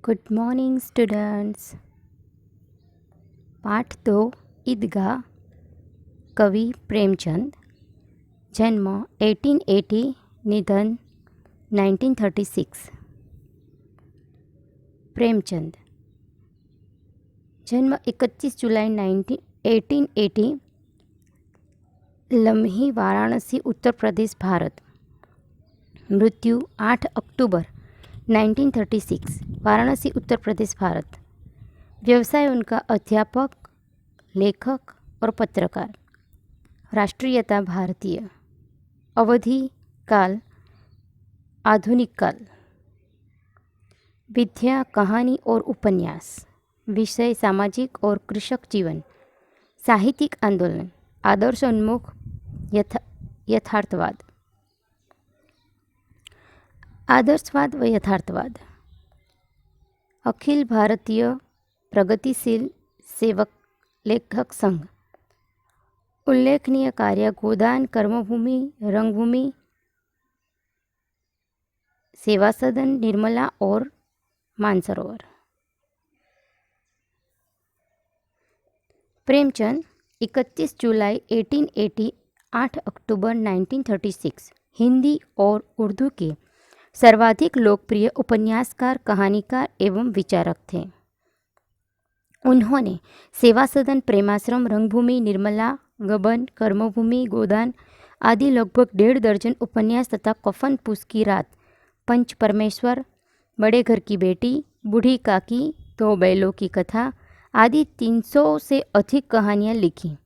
Good morning students. पाठ 2 ईदगाह। कवि प्रेमचंद। जन्म 1880, निधन 1936। प्रेमचंद जन्म 31 जुलाई 1880, लम्ही, वाराणसी, उत्तर प्रदेश, भारत। मृत्यु 8 अक्टूबर 1936, वाराणसी, उत्तर प्रदेश, भारत। व्यवसाय उनका अध्यापक, लेखक और पत्रकार। राष्ट्रीयता भारतीय। अवधि काल आधुनिक काल। विद्या, कहानी और उपन्यास। विषय सामाजिक और कृषक जीवन। साहित्यिक आंदोलन। आदर्शोन्मुख, यथार्थवाद। आदर्शवाद व यथार्थवाद। अखिल भारतीय प्रगतिशील सेवक लेखक संघ। उल्लेखनीय कार्य गोदान, कर्मभूमि, रंगभूमि, सेवा सदन, निर्मला और मानसरोवर। प्रेमचंद 31 जुलाई 1880, 8 अक्टूबर 1936 हिंदी और उर्दू के सर्वाधिक लोकप्रिय उपन्यासकार, कहानीकार एवं विचारक थे। उन्होंने सेवा सदन, प्रेमाश्रम, रंगभूमि, निर्मला, गबन, कर्मभूमि, गोदान आदि लगभग 1.5 दर्जन उपन्यास तथा कफन पूस की रात, पंच परमेश्वर, बड़े घर की बेटी, बूढ़ी काकी, 2 बैलों की कथा आदि 300 से अधिक कहानियाँ लिखी।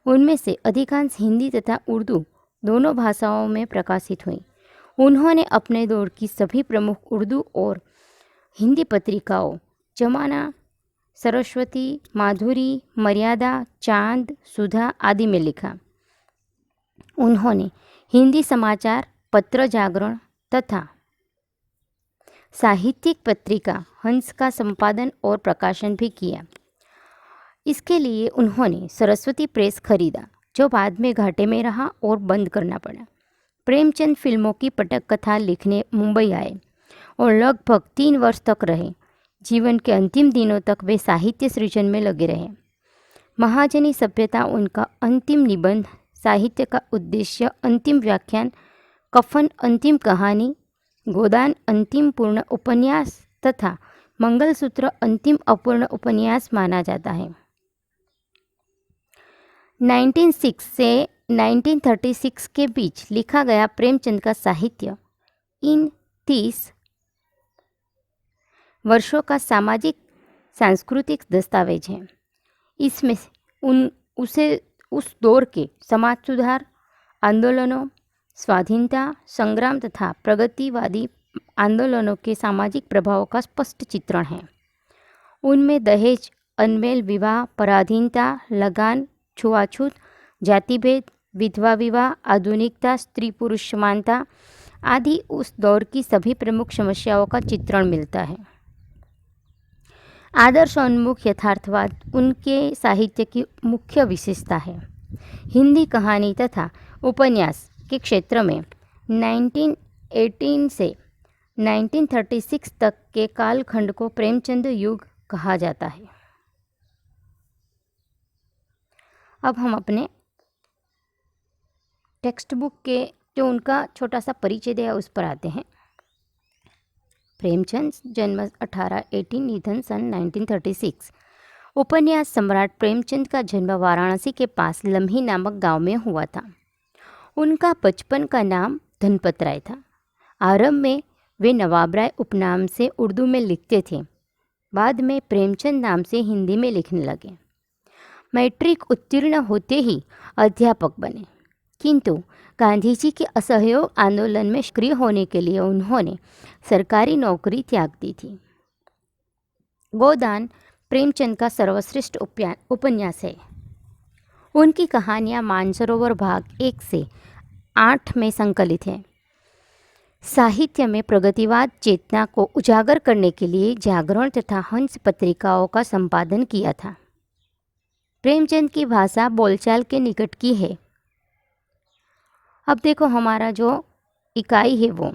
उनमें से अधिकांश हिंदी तथा उर्दू दोनों भाषाओं में प्रकाशित हुई। उन्होंने अपने दौर की सभी प्रमुख उर्दू और हिंदी पत्रिकाओं जमाना, सरस्वती, माधुरी, मर्यादा, चांद, सुधा आदि में लिखा। उन्होंने हिंदी समाचार पत्र जागरण तथा साहित्यिक पत्रिका हंस का संपादन और प्रकाशन भी किया। इसके लिए उन्होंने सरस्वती प्रेस खरीदा, जो बाद में घाटे में रहा और बंद करना पड़ा। प्रेमचंद फिल्मों की पटक कथा लिखने मुंबई आए और लगभग 3 वर्ष तक रहे। जीवन के अंतिम दिनों तक वे साहित्य सृजन में लगे रहे। महाजनी सभ्यता उनका अंतिम निबंध, साहित्य का उद्देश्य अंतिम व्याख्यान, कफन अंतिम कहानी, गोदान अंतिम पूर्ण उपन्यास तथा मंगलसूत्र अंतिम अपूर्ण उपन्यास माना जाता है। 1906 से 1936 के बीच लिखा गया प्रेमचंद का साहित्य इन 30 वर्षों का सामाजिक सांस्कृतिक दस्तावेज है। इसमें उस दौर के समाज सुधार आंदोलनों, स्वाधीनता संग्राम तथा प्रगतिवादी आंदोलनों के सामाजिक प्रभावों का स्पष्ट चित्रण है। उनमें दहेज, अनमेल विवाह, पराधीनता, लगान, छुआछूत, जातिभेद, विधवा विवाह, आधुनिकता, स्त्री पुरुष समानता आदि उस दौर की सभी प्रमुख समस्याओं का चित्रण मिलता है। आदर्शोन्मुख यथार्थवाद उनके साहित्य की मुख्य विशेषता है। हिंदी कहानी तथा उपन्यास के क्षेत्र में 1918 से 1936 तक के कालखंड को प्रेमचंद युग कहा जाता है। अब हम अपने टेक्स्ट बुक के जो उनका छोटा सा परिचय दिया उस पर आते हैं। प्रेमचंद जन्म 1818, निधन सन 1936। उपन्यास सम्राट प्रेमचंद का जन्म वाराणसी के पास लम्ही नामक गांव में हुआ था। उनका बचपन का नाम धनपत राय था। आरंभ में वे नवाब राय उपनाम से उर्दू में लिखते थे। बाद में प्रेमचंद नाम से हिंदी में लिखने लगे। मैट्रिक उत्तीर्ण होते ही अध्यापक बने, किंतु गांधी जी के असहयोग आंदोलन में सक्रिय होने के लिए उन्होंने सरकारी नौकरी त्याग दी थी। गोदान प्रेमचंद का सर्वश्रेष्ठ उपन्यास है। उनकी कहानियाँ मानसरोवर भाग 1 से 8 में संकलित हैं। साहित्य में प्रगतिवाद चेतना को उजागर करने के लिए जागरण तथा हंस पत्रिकाओं का संपादन किया था। प्रेमचंद की भाषा बोलचाल के निकट की है। अब देखो हमारा जो इकाई है वो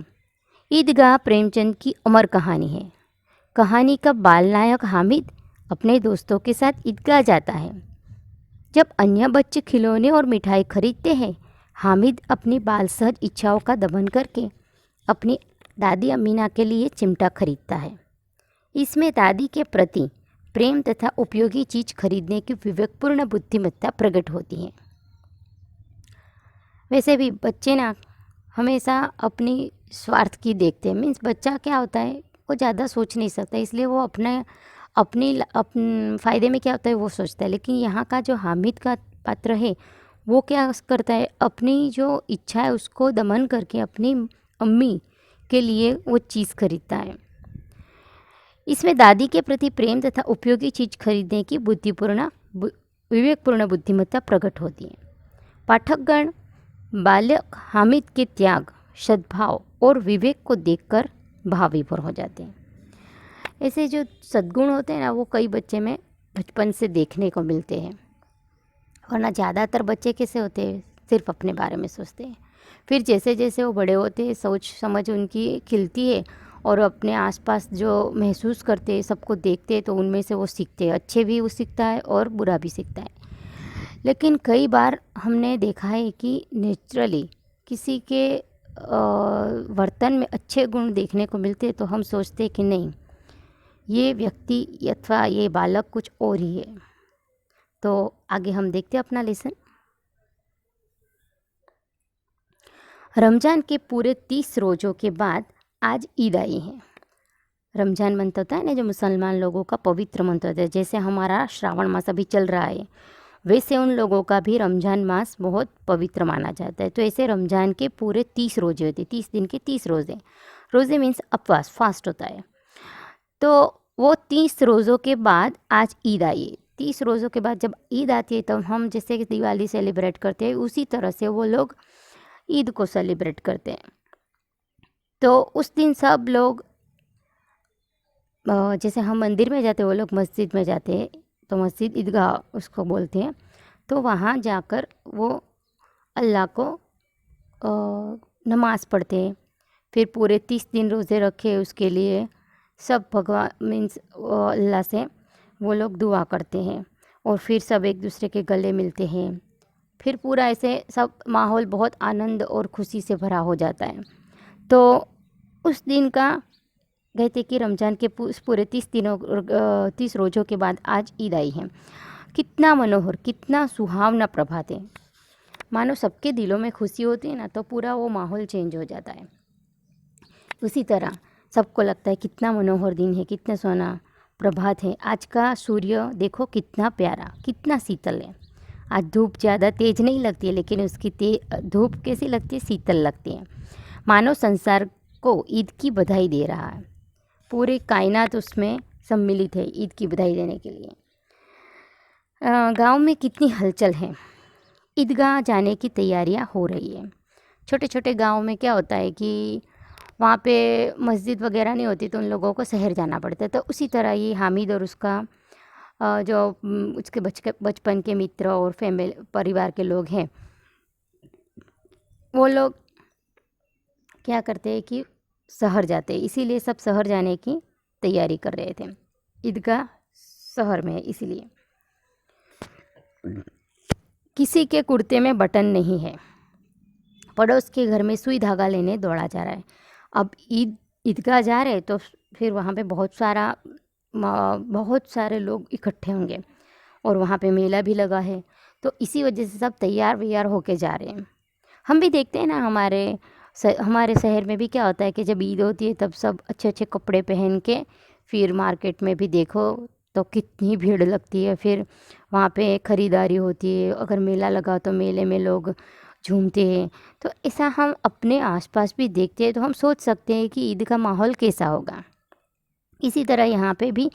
ईदगाह प्रेमचंद की अमर कहानी है। कहानी का बाल नायक हामिद अपने दोस्तों के साथ ईदगाह जाता है। जब अन्य बच्चे खिलौने और मिठाई खरीदते हैं, हामिद अपनी बाल सहज इच्छाओं का दमन करके अपनी दादी अमीना के लिए चिमटा खरीदता है। इसमें दादी के प्रति प्रेम तथा उपयोगी चीज खरीदने की विवेकपूर्ण बुद्धिमत्ता प्रकट होती है। वैसे भी बच्चे ना हमेशा अपनी स्वार्थ की देखते हैं। मीन्स बच्चा क्या होता है, वो ज़्यादा सोच नहीं सकता, इसलिए वो अपने फ़ायदे में क्या होता है वो सोचता है। लेकिन यहाँ का जो हामिद का पात्र है वो क्या करता है, अपनी जो इच्छा है उसको दमन करके अपनी अम्मी के लिए वो चीज़ खरीदता है। इसमें दादी के प्रति प्रेम तथा उपयोगी चीज़ खरीदने की विवेकपूर्ण बुद्धिमत्ता प्रकट होती है। पाठकगण बालक हामिद के त्याग, सद्भाव और विवेक को देखकर भावविभोर हो जाते हैं। ऐसे जो सद्गुण होते हैं ना, वो कई बच्चे में बचपन से देखने को मिलते हैं। वरना ज़्यादातर बच्चे कैसे होते हैं, सिर्फ अपने बारे में सोचते हैं। फिर जैसे जैसे वो बड़े होते हैं, सोच समझ उनकी खिलती है और अपने आसपास जो महसूस करते हैं, सबको देखते हैं, तो उनमें से वो सीखते हैं। अच्छे भी वो सीखता है और बुरा भी सीखता है। लेकिन कई बार हमने देखा है कि नेचुरली किसी के वर्तन में अच्छे गुण देखने को मिलते हैं, तो हम सोचते हैं कि नहीं, ये व्यक्ति अथवा ये बालक कुछ और ही है। तो आगे हम देखते हैं अपना लेसन। रमज़ान के पूरे 30 रोज़ों के बाद आज ईद आई है। रमज़ान मंथ होता है ना, जो मुसलमान लोगों का पवित्र मंथ होता है। जैसे हमारा श्रावण मास अभी चल रहा है, वैसे उन लोगों का भी रमज़ान मास बहुत पवित्र माना जाता है। तो ऐसे रमज़ान के पूरे 30 रोज़े होते हैं, 30 दिन के 30 रोज़े। रोज़े मीन्स उपवास, फास्ट होता है। तो वो 30 रोज़ों के बाद आज ईद आई है। 30 रोज़ों के बाद जब ईद आती है, तो हम जैसे कि दिवाली सेलिब्रेट करते हैं, उसी तरह से वो लोग ईद को सेलिब्रेट करते हैं। तो उस दिन सब लोग जैसे हम मंदिर में जाते हैं, वो लोग मस्जिद में जाते हैं, तो मस्जिद ईदगाह उसको बोलते हैं। तो वहाँ जाकर वो अल्लाह को नमाज़ पढ़ते हैं। फिर पूरे 30 दिन रोज़े रखे उसके लिए सब भगवान मीन्स अल्लाह से वो लोग दुआ करते हैं और फिर सब एक दूसरे के गले मिलते हैं। फिर पूरा ऐसे सब माहौल बहुत आनंद और खुशी से भरा हो जाता है। तो उस दिन का कहते कि रमज़ान के पूरे 30 रोज़ों के बाद आज ईद आई है। कितना मनोहर, कितना सुहावना प्रभात है। मानो सबके दिलों में खुशी होती है ना, तो पूरा वो माहौल चेंज हो जाता है। उसी तरह सबको लगता है कितना मनोहर दिन है, कितना सोना प्रभात है। आज का सूर्य देखो कितना प्यारा, कितना शीतल है। आज धूप ज़्यादा तेज नहीं लगती है, लेकिन उसकी धूप कैसी लगती है, शीतल लगती है। मानो संसार को ईद की बधाई दे रहा है। पूरे कायनात उसमें सम्मिलित है ईद की बधाई देने के लिए। गांव में कितनी हलचल है। ईदगाह जाने की तैयारियां हो रही है। छोटे छोटे गांव में क्या होता है कि वहाँ पे मस्जिद वगैरह नहीं होती, तो उन लोगों को शहर जाना पड़ता है। तो उसी तरह ये हामिद और उसका जो उसके बचपन के मित्र और फैमिली परिवार के लोग हैं, वो लोग क्या करते हैं कि शहर जाते हैं। इसीलिए सब शहर जाने की तैयारी कर रहे थे। ईदगाह शहर में है इसीलिए। किसी के कुर्ते में बटन नहीं है। पड़ोस के घर में सुई धागा लेने दौड़ा जा रहा है। अब ईदगाह जा रहे हैं, तो फिर वहाँ पे बहुत सारे लोग इकट्ठे होंगे और वहाँ पे मेला भी लगा है। तो इसी वजह से सब तैयार वैयार होके जा रहे हैं। हम भी देखते हैं ना, हमारे शहर में भी क्या होता है कि जब ईद होती है तब सब अच्छे अच्छे कपड़े पहन के फिर मार्केट में भी देखो तो कितनी भीड़ लगती है। फिर वहाँ पे ख़रीदारी होती है। अगर मेला लगा तो मेले में लोग झूमते हैं। तो ऐसा हम अपने आसपास भी देखते हैं, तो हम सोच सकते हैं कि ईद का माहौल कैसा होगा। इसी तरह यहाँ पे भी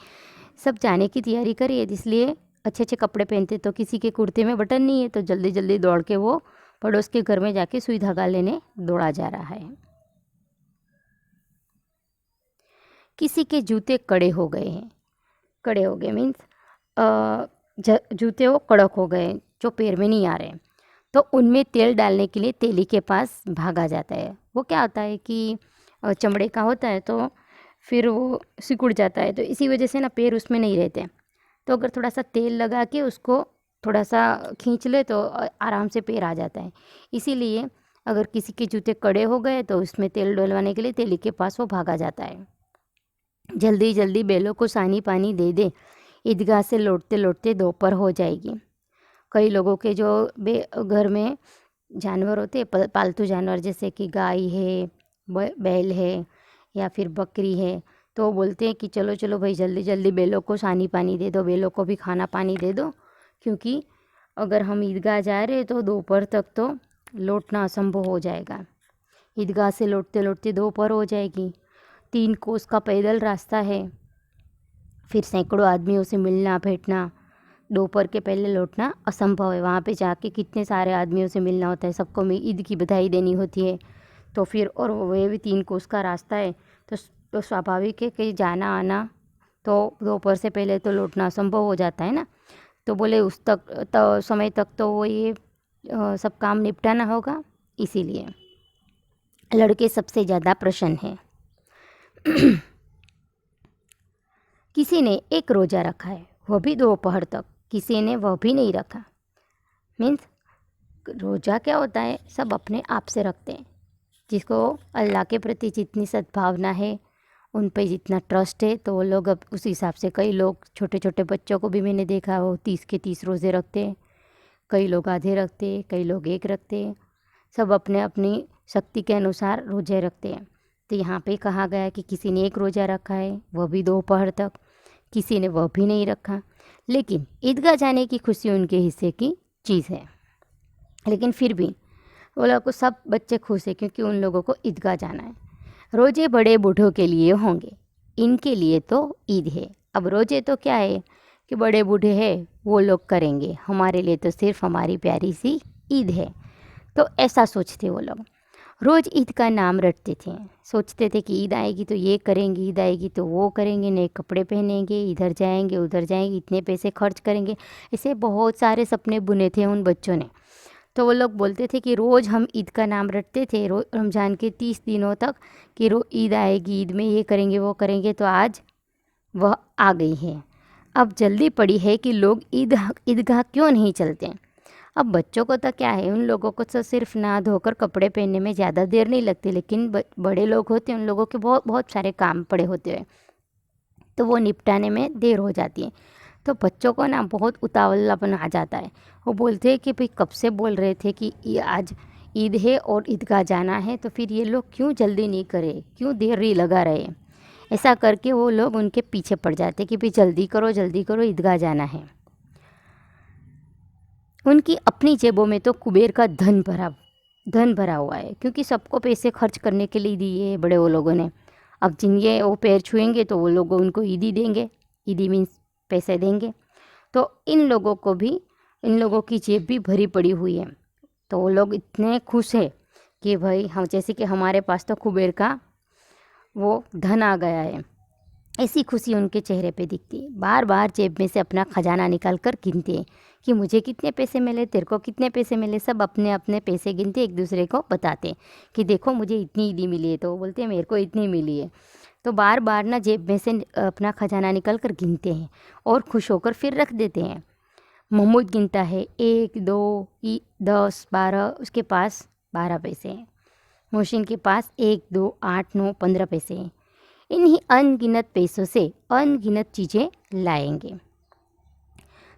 सब जाने की तैयारी करी है, इसलिए अच्छे अच्छे कपड़े पहनते। तो किसी के कुर्ते में बटन नहीं है, तो जल्दी जल्दी दौड़ के वो पड़ोस के घर में जाके सुई धागा लेने दौड़ा जा रहा है। किसी के जूते कड़े हो गए हैं। कड़े हो गए मीन्स जूते वो कड़क हो गए, जो पैर में नहीं आ रहे। तो उनमें तेल डालने के लिए तेली के पास भागा जाता है। वो क्या होता है कि चमड़े का होता है, तो फिर वो सिकुड़ जाता है, तो इसी वजह से ना पैर उसमें नहीं रहते। तो अगर थोड़ा सा तेल लगा के उसको थोड़ा सा खींच ले तो आराम से पैर आ जाता है। इसीलिए अगर किसी के जूते कड़े हो गए तो उसमें तेल डलवाने के लिए तेली के पास वो भागा जाता है। जल्दी जल्दी बैलों को सानी पानी दे दे, ईदगाह से लौटते लौटते दोपहर हो जाएगी। कई लोगों के जो घर में जानवर होते हैं, पालतू जानवर, जैसे कि गाय है, बैल है या फिर बकरी है, तो वो बोलते हैं कि चलो चलो भाई, जल्दी जल्दी बैलों को सानी पानी दे दो, बैलों को भी खाना पानी दे दो, क्योंकि अगर हम ईदगाह जा रहे तो दोपहर तक तो लौटना असंभव हो जाएगा। ईदगाह से लौटते लौटते दोपहर हो जाएगी। 3 कोस का पैदल रास्ता है, फिर सैकड़ों आदमियों से मिलना बैठना, दोपहर के पहले लौटना असंभव है। वहाँ पे जाके कितने सारे आदमियों से मिलना होता है, सबको ईद की बधाई देनी होती है। तो फिर और वह भी 3 कोस का रास्ता है, तो स्वाभाविक है कि जाना आना तो दोपहर से पहले तो लौटना असंभव हो जाता है ना। तो बोले उस तक तो समय तक तो वो ये सब काम निपटाना होगा, इसीलिए लड़के सबसे ज़्यादा प्रसन्न हैं। किसी ने एक रोज़ा रखा है, वह भी दोपहर तक, किसी ने वह भी नहीं रखा। मीन्स रोज़ा क्या होता है, सब अपने आप से रखते हैं। जिसको अल्लाह के प्रति जितनी सद्भावना है, उन पे जितना ट्रस्ट है, तो वो लोग अब उस हिसाब से, कई लोग छोटे छोटे बच्चों को भी मैंने देखा, वो 30 के 30 रोज़े रखते हैं, कई लोग आधे रखते हैं, कई लोग एक रखते हैं, सब अपने अपनी शक्ति के अनुसार रोज़े रखते हैं। तो यहाँ पे कहा गया है कि किसी ने एक रोज़ा रखा है, वह भी दोपहर तक, किसी ने वह भी नहीं रखा। लेकिन ईदगाह जाने की खुशी उनके हिस्से की चीज़ है। लेकिन फिर भी वो लोग को, सब बच्चे खुश हैं क्योंकि उन लोगों को ईदगाह जाना है। रोज़े बड़े बूढ़ों के लिए होंगे, इनके लिए तो ईद है। अब रोज़े तो क्या है कि बड़े बूढ़े हैं वो लोग करेंगे, हमारे लिए तो सिर्फ हमारी प्यारी सी ईद है। तो ऐसा सोचते वो लोग। रोज़ ईद का नाम रटते थे, सोचते थे कि ईद आएगी तो ये करेंगे, ईद आएगी तो वो करेंगे, नए कपड़े पहनेंगे, इधर जाएंगे उधर जाएंगे, इतने पैसे खर्च करेंगे। ऐसे बहुत सारे सपने बुने थे उन बच्चों ने। तो वो लोग बोलते थे कि रोज़ हम ईद का नाम रटते थे रमज़ान के 30 दिनों तक, कि ईद आएगी, ईद में ये करेंगे वो करेंगे। तो आज वह आ गई है। अब जल्दी पड़ी है कि लोग ईदगाह क्यों नहीं चलते। अब बच्चों को तो क्या है, उन लोगों को तो सिर्फ नहा धोकर कपड़े पहनने में ज़्यादा देर नहीं लगती, लेकिन बड़े लोग होते हैं, उन लोगों के बहुत बहुत सारे काम पड़े होते हैं, तो वो निपटाने में देर हो जाती है। तो बच्चों को ना बहुत उतावलापन आ जाता है। वो बोलते हैं कि भाई कब से बोल रहे थे कि ये आज ईद है और ईदगाह जाना है, तो फिर ये लोग क्यों जल्दी नहीं करे, क्यों देरी लगा रहे। ऐसा करके वो लोग उनके पीछे पड़ जाते कि भाई जल्दी करो ईदगाह जाना है। उनकी अपनी जेबों में तो कुबेर का धन भरा हुआ है, क्योंकि सबको पैसे खर्च करने के लिए दिए हैं बड़े वो लोगों ने। अब जिनके वो पैर छुएंगे तो वो लोग उनको ईदी देंगे, ईदी मीन्स पैसे देंगे। तो इन लोगों की जेब भी भरी पड़ी हुई है। तो वो लोग इतने खुश है कि भाई हम, जैसे कि हमारे पास तो कुबेर का वो धन आ गया है, ऐसी खुशी उनके चेहरे पे दिखती है। बार बार जेब में से अपना खजाना निकाल कर गिनते हैं कि मुझे कितने पैसे मिले, तेरे को कितने पैसे मिले। सब अपने अपने पैसे गिनते, एक दूसरे को बताते कि देखो मुझे इतनी ईदी मिली है, तो वो बोलते हैं मेरे को इतनी मिली है। तो बार बार ना जेब में से अपना खजाना निकाल कर गिनते हैं और खुश होकर फिर रख देते हैं। महमूद गिनता है 1 2 10 12, उसके पास 12 पैसे हैं। मोहसिन के पास 1 2 8 9 15 पैसे हैं। इन्हीं अनगिनत पैसों से अनगिनत चीज़ें लाएंगे।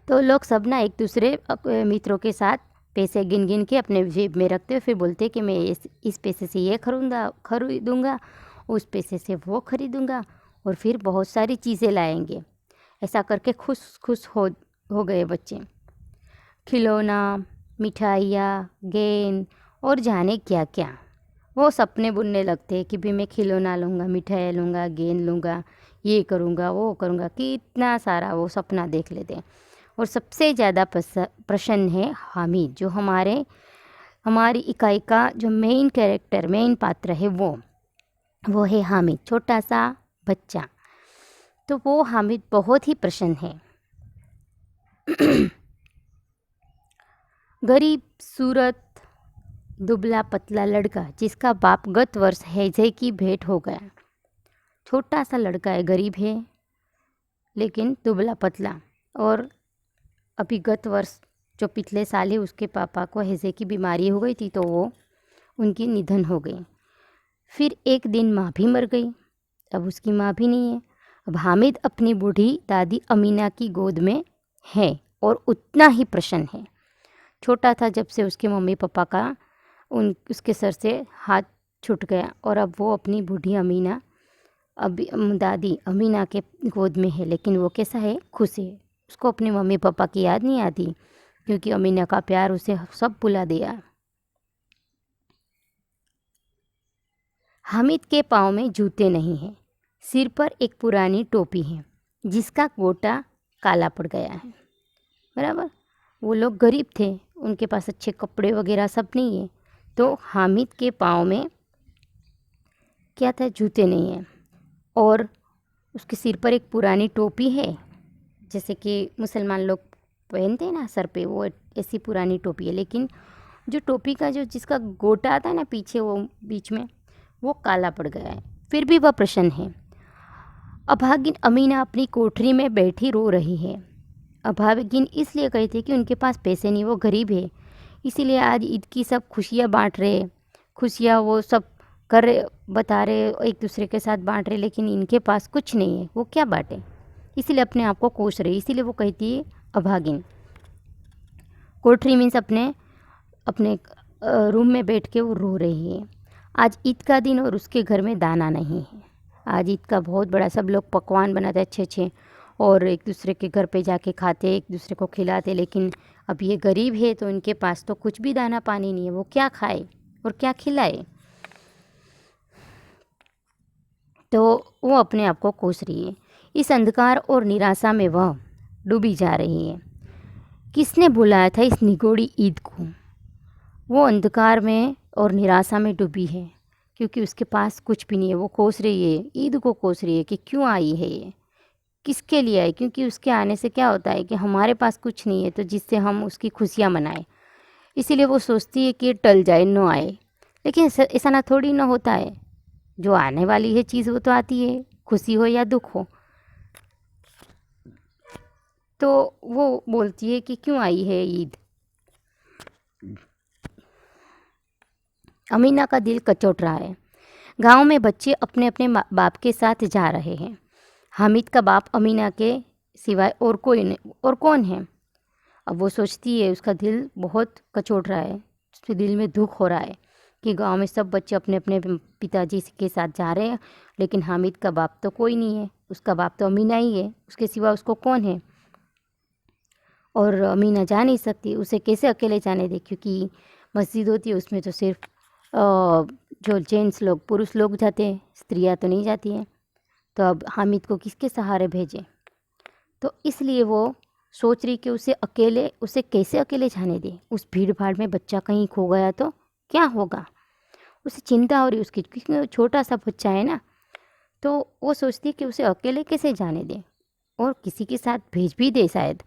तो लोग सब ना एक दूसरे मित्रों के साथ पैसे गिन गिन के अपने जेब में रखते हुए फिर बोलते कि मैं इस पैसे से ये खरीदूँगा, उस पैसे से वो खरीदूँगा, और फिर बहुत सारी चीज़ें लाएंगे। ऐसा करके खुश हो गए बच्चे। खिलौना, मिठाइयाँ, गेंद और जाने क्या क्या वो सपने बुनने लगते हैं कि भी मैं खिलौना लूँगा, मिठाई लूँगा, गेंद लूँगा, ये करूँगा वो करूँगा, कितना सारा वो सपना देख लेते हैं। और सबसे ज़्यादा प्रसन्न है हामिद, जो हमारी इकाई का जो मेन पात्र है, वो है हामिद, छोटा सा बच्चा। तो वो हामिद बहुत ही प्रसन्न है। गरीब सूरत दुबला पतला लड़का, जिसका बाप गत वर्ष हैजे की भेंट हो गया। छोटा सा लड़का है, गरीब है लेकिन दुबला पतला। और अभी गत वर्ष जो पिछले साल ही उसके पापा को हैज़े की बीमारी हो गई थी, तो वो उनकी निधन हो गई। फिर एक दिन माँ भी मर गई, अब उसकी माँ भी नहीं है। अब हामिद अपनी बूढ़ी दादी अमीना की गोद में है और उतना ही प्रसन्न है। छोटा था जब से उसके मम्मी पापा का उसके सर से हाथ छूट गया, और अब वो अपनी बूढ़ी अमीना दादी अमीना के गोद में है। लेकिन वो कैसा है, खुश है। उसको अपने मम्मी पापा की याद नहीं आती, क्योंकि अमीना का प्यार उसे सब भुला दिया। हामिद के पाँव में जूते नहीं हैं, सिर पर एक पुरानी टोपी है जिसका गोटा काला पड़ गया है। बराबर, वो लोग गरीब थे, उनके पास अच्छे कपड़े वगैरह सब नहीं है। तो हामिद के पाँव में क्या था, जूते नहीं है, और उसके सिर पर एक पुरानी टोपी है, जैसे कि मुसलमान लोग पहनते हैं ना सर पे, वो ऐसी पुरानी टोपी है। लेकिन जो टोपी का जो जिसका गोटा आता है ना पीछे, वो बीच में, वो काला पड़ गया है। फिर भी वह प्रसन्न है। अभागिन अमीना अपनी कोठरी में बैठी रो रही है। अभागिन इसलिए कही थी कि उनके पास पैसे नहीं, वो गरीब है, इसीलिए आज ईद की सब खुशियाँ बांट रहे, खुशियाँ वो सब कर रहे, बता रहे, एक दूसरे के साथ बांट रहे, लेकिन इनके पास कुछ नहीं है, वो क्या बांटे, इसीलिए अपने आप को कोस रहे। इसीलिए वो कहती है अभागिन। कोठरी मीन्स अपने अपने रूम में बैठ के वो रो रही है। आज ईद का दिन और उसके घर में दाना नहीं है। आज ईद का बहुत बड़ा, सब लोग पकवान बनाते अच्छे अच्छे, और एक दूसरे के घर पे जाके खाते, एक दूसरे को खिलाते। लेकिन अब ये गरीब है तो इनके पास तो कुछ भी दाना पानी नहीं है, वो क्या खाए और क्या खिलाए। तो वो अपने आप को कोस रही है। इस अंधकार और निराशा में वह डूबी जा रही है। किसने बुलाया था इस निगोड़ी ईद को? वो अंधकार में और निराशा में डूबी है, क्योंकि उसके पास कुछ भी नहीं है। वो कोस रही है, ईद को कोस रही है कि क्यों आई है ये, किसके लिए आई। क्योंकि उसके आने से क्या होता है कि हमारे पास कुछ नहीं है, तो जिससे हम उसकी खुशियाँ मनाएं, इसीलिए वो सोचती है कि टल जाए, न आए। लेकिन ऐसा ना थोड़ी ना होता है, जो आने वाली है चीज़ वो तो आती है, खुशी हो या दुख हो। तो वो बोलती है कि क्यों आई है ईद। अमीना का दिल कचोट रहा है। गांव में बच्चे अपने अपने बाप के साथ जा रहे हैं। हामिद का बाप अमीना के सिवाय और कोई नहीं, और कौन है। अब वो सोचती है, उसका दिल बहुत कचोट रहा है, उसके दिल में दुख हो रहा है कि गांव में सब बच्चे अपने अपने पिताजी के साथ जा रहे हैं, लेकिन हामिद का बाप तो कोई नहीं है। उसका बाप तो अमीना ही है, उसके सिवा उसको कौन है। और अमीना जा नहीं सकती, उसे कैसे अकेले जाने दे, क्योंकि मस्जिद होती है उसमें तो सिर्फ जो जेंट्स लोग, पुरुष लोग जाते हैं, स्त्रियां तो नहीं जाती हैं। तो अब हामिद को किसके सहारे भेजे। तो इसलिए वो सोच रही कि उसे कैसे अकेले जाने दे। उस भीड़ भाड़ में बच्चा कहीं खो गया तो क्या होगा, उसे चिंता हो रही उसकी, क्योंकि वो छोटा सा बच्चा है ना। तो वो सोचती है कि उसे अकेले कैसे जाने दे, और किसी के साथ भेज भी दे शायद,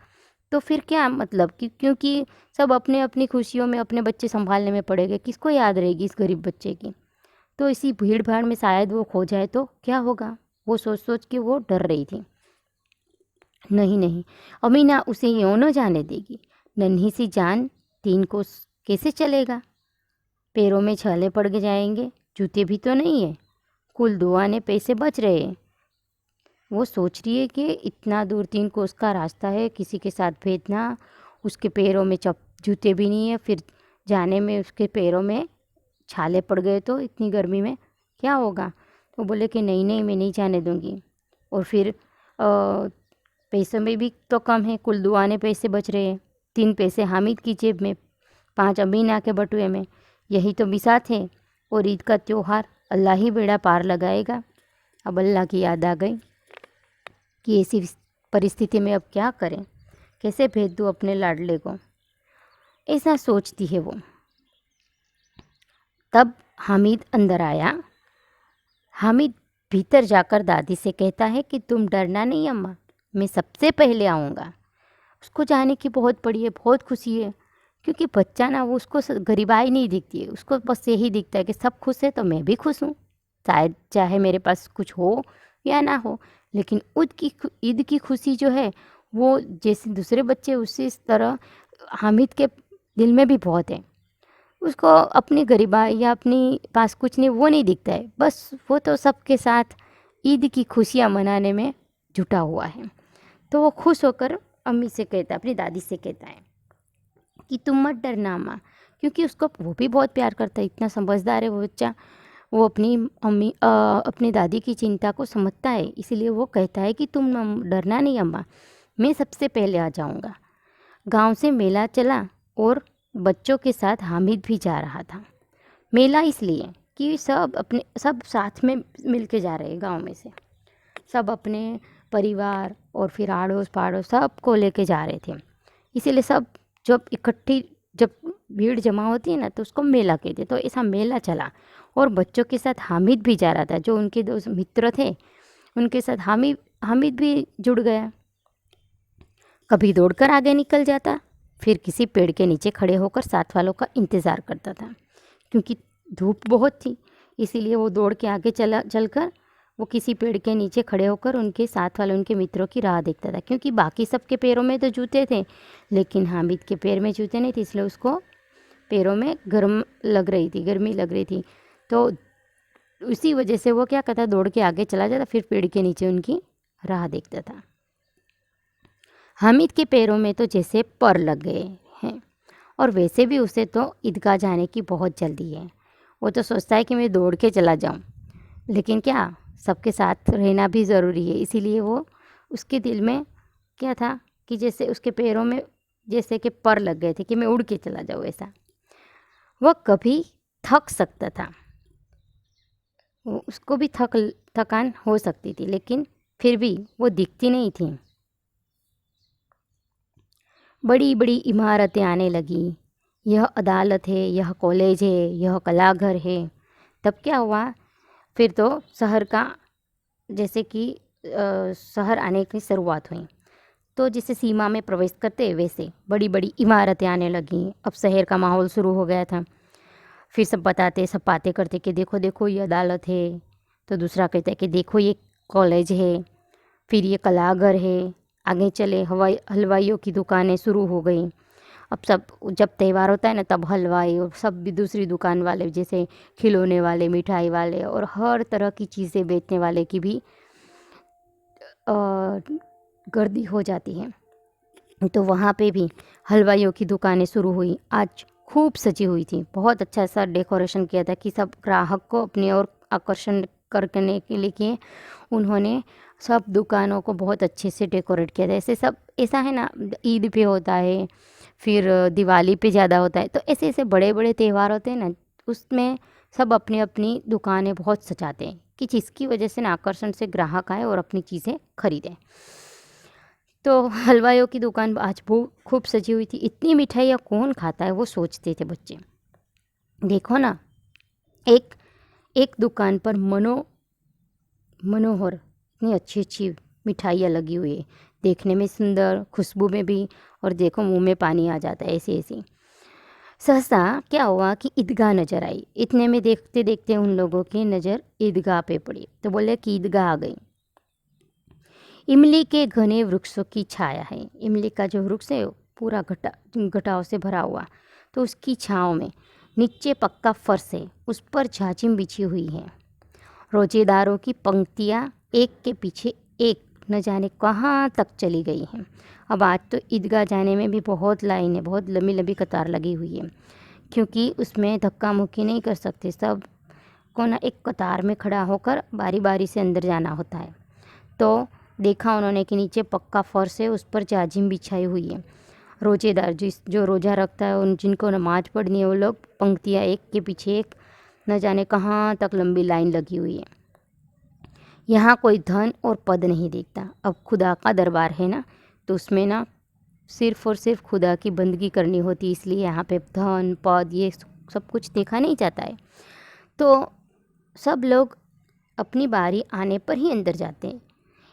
तो फिर क्या मतलब क्योंकि सब अपने अपनी खुशियों में अपने बच्चे संभालने में पड़ेंगे, किसको याद रहेगी इस गरीब बच्चे की। तो इसी भीड़ भाड़ में शायद वो खो जाए तो क्या होगा, वो सोच सोच के वो डर रही थी। नहीं नहीं, अमीना उसे यूँ न जाने देगी। नन्ही सी जान 3 कोस कैसे चलेगा, पैरों में छाले पड़ जाएंगे, जूते भी तो नहीं है, कुल 2 आने पैसे बच रहे हैं। वो सोच रही है कि इतना दूर 3 कोस का रास्ता है, किसी के साथ भेजना, उसके पैरों में जूते भी नहीं है, फिर जाने में उसके पैरों में छाले पड़ गए तो इतनी गर्मी में क्या होगा। तो बोले कि नहीं नहीं, मैं नहीं जाने दूंगी। और फिर पैसों में भी तो कम है, कुल 2 आने पैसे बच रहे हैं, 3 पैसे हामिद की जेब में, 5 अमीना के बटुए में। यही तो बिसात है, और ईद का त्यौहार अल्लाह ही बेड़ा पार लगाएगा। अब अल्लाह की याद आ गई कि ऐसी परिस्थिति में अब क्या करें, कैसे भेज दूँ अपने लाडले को, ऐसा सोचती है वो। तब हामिद अंदर आया। हामिद भीतर जाकर दादी से कहता है कि तुम डरना नहीं अम्मा, मैं सबसे पहले आऊँगा। उसको जाने की बहुत बड़ी है, बहुत खुशी है, क्योंकि बच्चा ना, वो उसको गरीबाई नहीं दिखती है, उसको बस यही दिखता है कि सब खुश है तो मैं भी खुश हूँ। शायद चाहे मेरे पास कुछ हो या ना हो, लेकिन ईद की खुशी जो है वो जैसे दूसरे बच्चे उसी तरह हामिद के दिल में भी बहुत है। उसको अपनी गरीबाई या अपनी पास कुछ नहीं वो नहीं दिखता है, बस वो तो सबके साथ ईद की खुशियाँ मनाने में जुटा हुआ है। तो वो खुश होकर अम्मी से कहता है, अपनी दादी से कहता है कि तुम मत डरना अम्मा, क्योंकि उसको वो भी बहुत प्यार करता है, इतना समझदार है वो बच्चा। वो अपनी दादी की चिंता को समझता है, इसीलिए वो कहता है कि तुम डरना नहीं अम्मा, मैं सबसे पहले आ जाऊंगा। गांव से मेला चला और बच्चों के साथ हामिद भी जा रहा था। मेला इसलिए कि सब साथ में मिल के जा रहे गांव में से, सब अपने परिवार और फिर आड़ोस पाड़ोस सबको लेके जा रहे थे, इसीलिए सब जब भीड़ जमा होती है ना तो उसको मेला कहते। तो ऐसा मेला चला और बच्चों के साथ हामिद भी जा रहा था, जो उनके दोस्त मित्र थे उनके साथ हामिद भी जुड़ गया। कभी दौड़कर आगे निकल जाता, फिर किसी पेड़ के नीचे खड़े होकर साथ वालों का इंतज़ार करता था, क्योंकि धूप बहुत थी इसीलिए वो दौड़ के आगे चलकर वो किसी पेड़ के नीचे खड़े होकर उनके साथ वाले उनके मित्रों की राह देखता था, क्योंकि बाकी सबके पैरों में तो जूते थे लेकिन हामिद के पैर में जूते नहीं थे, इसलिए उसको पैरों में गर्मी लग रही थी। तो उसी वजह से वो क्या करता, दौड़ के आगे चला जाता, फिर पेड़ के नीचे उनकी राह देखता था। हामिद के पैरों में तो जैसे पर लग गए हैं, और वैसे भी उसे तो ईदगाह जाने की बहुत जल्दी है। वो तो सोचता है कि मैं दौड़ के चला जाऊं, लेकिन क्या सबके साथ रहना भी ज़रूरी है, इसीलिए वो उसके दिल में क्या था कि जैसे उसके पैरों में जैसे कि पर लग गए थे कि मैं उड़ के चला जाऊँ। ऐसा वह कभी थक सकता था, उसको भी थकान हो सकती थी, लेकिन फिर भी वो दिखती नहीं थी। बड़ी बड़ी इमारतें आने लगी, यह अदालत है, यह कॉलेज है, यह कलाघर है। तब क्या हुआ, फिर तो शहर का जैसे कि शहर आने की शुरुआत हुई। तो जैसे सीमा में प्रवेश करते वैसे बड़ी बड़ी इमारतें आने लगीं। अब शहर का माहौल शुरू हो गया था। फिर सब बातें करते कि देखो देखो ये अदालत है, तो दूसरा कहता है कि देखो ये कॉलेज है, फिर ये कलाघर है। आगे चले हलवाइयों की दुकानें शुरू हो गई। अब सब जब त्यौहार होता है ना तब हलवाई और सब भी दूसरी दुकान वाले जैसे खिलौने वाले, मिठाई वाले और हर तरह की चीज़ें बेचने वाले की भी गर्दी हो जाती है। तो वहाँ पे भी हलवाइयों की दुकानें शुरू हुई। आज खूब सजी हुई थी, बहुत अच्छा सा डेकोरेशन किया था कि सब ग्राहक को अपनी ओर आकर्षण करने के लिए उन्होंने सब दुकानों को बहुत अच्छे से डेकोरेट किया था। ऐसा है ना, ईद पे होता है, फिर दिवाली पे ज़्यादा होता है, तो ऐसे ऐसे बड़े बड़े त्यौहार होते हैं ना, उसमें सब अपनी अपनी दुकानें बहुत सजाते हैं कि जिसकी वजह से ना आकर्षण से ग्राहक आए और अपनी चीज़ें खरीदें। तो हलवाइयों की दुकान आज वो खूब सजी हुई थी। इतनी मिठाइयाँ कौन खाता है, वो सोचते थे बच्चे। देखो ना, एक एक दुकान पर मनोहर इतनी अच्छी अच्छी मिठाइयाँ लगी हुई है, देखने में सुंदर, खुशबू में भी, और देखो मुंह में पानी आ जाता है ऐसी ऐसी। सहसा क्या हुआ कि ईदगाह नज़र आई। इतने में देखते देखते उन लोगों की नज़र ईदगाह पे पड़ी, तो बोले कि ईदगाह आ गई। इमली के घने वृक्षों की छाया है। इमली का जो वृक्ष है पूरा घटाव से भरा हुआ, तो उसकी छाँव में नीचे पक्का फर्श है, उस पर झाजिम बिछी हुई है। रोजेदारों की पंक्तियाँ एक के पीछे एक न जाने कहाँ तक चली गई हैं। अब आज तो ईदगाह जाने में भी बहुत लाइन है, बहुत लंबी लंबी कतार लगी हुई है, क्योंकि उसमें धक्का मुक्की नहीं कर सकते, सब को ना एक कतार में खड़ा होकर बारी बारी से अंदर जाना होता है। तो देखा उन्होंने कि नीचे पक्का फर्श है, उस पर जाजिम बिछाई हुई है। रोजेदार जो रोज़ा रखता है, उन जिनको नमाज पढ़नी है, वो लोग पंक्तियाँ एक के पीछे एक न जाने कहाँ तक लंबी लाइन लगी हुई है। यहाँ कोई धन और पद नहीं देखता। अब खुदा का दरबार है ना, तो उसमें ना सिर्फ़ और सिर्फ खुदा की बंदगी करनी होती, इसलिए यहाँ पे धन पद ये सब कुछ देखा नहीं जाता है। तो सब लोग अपनी बारी आने पर ही अंदर जाते हैं।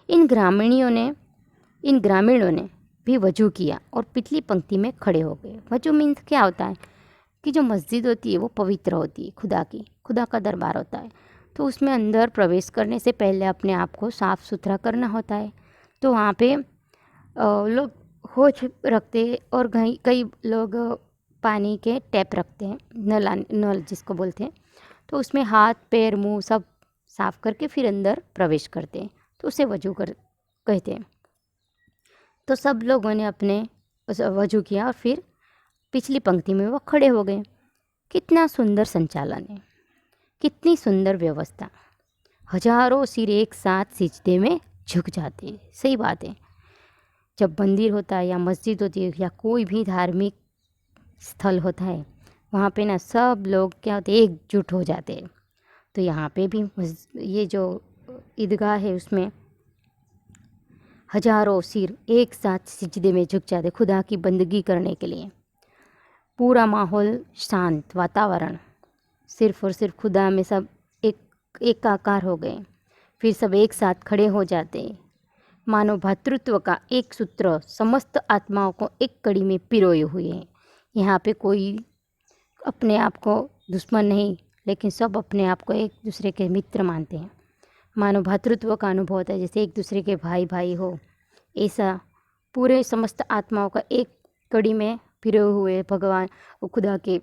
इन ग्रामीणों ने भी वजू किया और पिछली पंक्ति में खड़े हो गए। वजू मीन्स क्या होता है कि जो मस्जिद होती है वो पवित्र होती है, खुदा का दरबार होता है, तो उसमें अंदर प्रवेश करने से पहले अपने आप को साफ़ सुथरा करना होता है। तो वहाँ पे लोग होज रखते हैं और कई कई लोग पानी के टैप रखते हैं, नल जिसको बोलते हैं। तो उसमें हाथ पैर मुंह सब साफ़ करके फिर अंदर प्रवेश करते हैं, तो उसे वजू कर कहते हैं। तो सब लोगों ने अपने वजू किया और फिर पिछली पंक्ति में वो खड़े हो गए। कितना सुंदर संचालन है, कितनी सुंदर व्यवस्था। हजारों सिर एक साथ सिजदे में झुक जाते हैं। सही बात है, जब मंदिर होता है या मस्जिद होती है या कोई भी धार्मिक स्थल होता है, वहाँ पे ना सब लोग क्या होते हैं, एकजुट हो जाते हैं। तो यहाँ पे भी ये जो ईदगाह है उसमें हजारों सिर एक साथ सिजदे में झुक जाते खुदा की बंदगी करने के लिए। पूरा माहौल शांत, वातावरण, सिर्फ और सिर्फ खुदा में सब एकाकार हो गए। फिर सब एक साथ खड़े हो जाते, मानो भातृत्व का एक सूत्र समस्त आत्माओं को एक कड़ी में पिरोए हुए हैं। यहाँ पे कोई अपने आप को दुश्मन नहीं, लेकिन सब अपने आप को एक दूसरे के मित्र मानते हैं। मानो भातृत्व का अनुभव होता है, जैसे एक दूसरे के भाई भाई हो, ऐसा पूरे समस्त आत्माओं का एक कड़ी में पिरोए हुए भगवान और खुदा के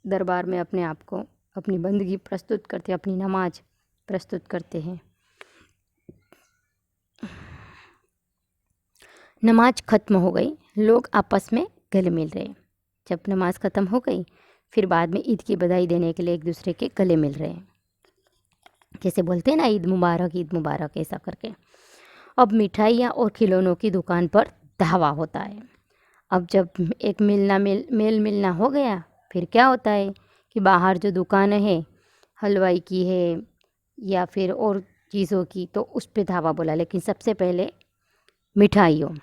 दरबार में अपने आप को, अपनी बंदगी प्रस्तुत करते, अपनी नमाज प्रस्तुत करते हैं। नमाज ख़त्म हो गई, लोग आपस में गले मिल रहे। जब नमाज ख़त्म हो गई, फिर बाद में ईद की बधाई देने के लिए एक दूसरे के गले मिल रहे हैं, जैसे बोलते हैं ना, ईद मुबारक, ऐसा करके। अब मिठाइयाँ और खिलौनों की दुकान पर धावा होता है। अब जब एक मेल मिलना हो गया, फिर क्या होता है कि बाहर जो दुकानें हैं, हलवाई की है या फिर और चीज़ों की, तो उस पे धावा बोला। लेकिन सबसे पहले मिठाइयों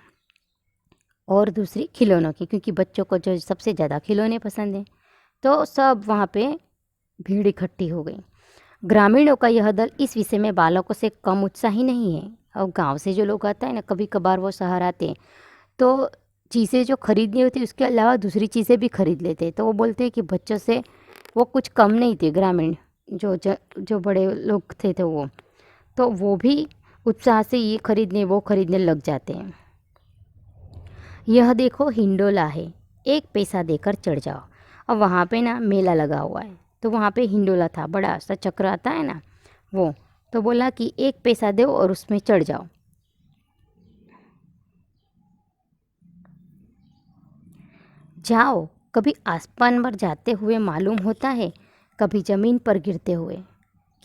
और दूसरी खिलौनों की, क्योंकि बच्चों को जो सबसे ज़्यादा खिलौने पसंद हैं, तो सब वहाँ पे भीड़ इकट्ठी हो गई। ग्रामीणों का यह दल इस विषय में बालकों से कम उत्साही नहीं है। और गांव से जो लोग आता है ना, कभी कभार वो शहर आते हैं, तो चीज़ें जो खरीदनी होती है उसके अलावा दूसरी चीज़ें भी खरीद लेते हैं। तो वो बोलते हैं कि बच्चों से वो कुछ कम नहीं थे, ग्रामीण जो बड़े लोग थे तो वो भी उत्साह से ये खरीदने वो खरीदने लग जाते हैं। यह देखो हिंडोला है, 1 पैसा देकर चढ़ जाओ। अब वहाँ पे ना मेला लगा हुआ है, तो वहाँ पे हिंडोला था, बड़ा सा चक्र आता है ना वो। तो बोला कि 1 पैसा दो और उसमें चढ़ जाओ। जाओ, कभी आसमान पर जाते हुए मालूम होता है, कभी ज़मीन पर गिरते हुए।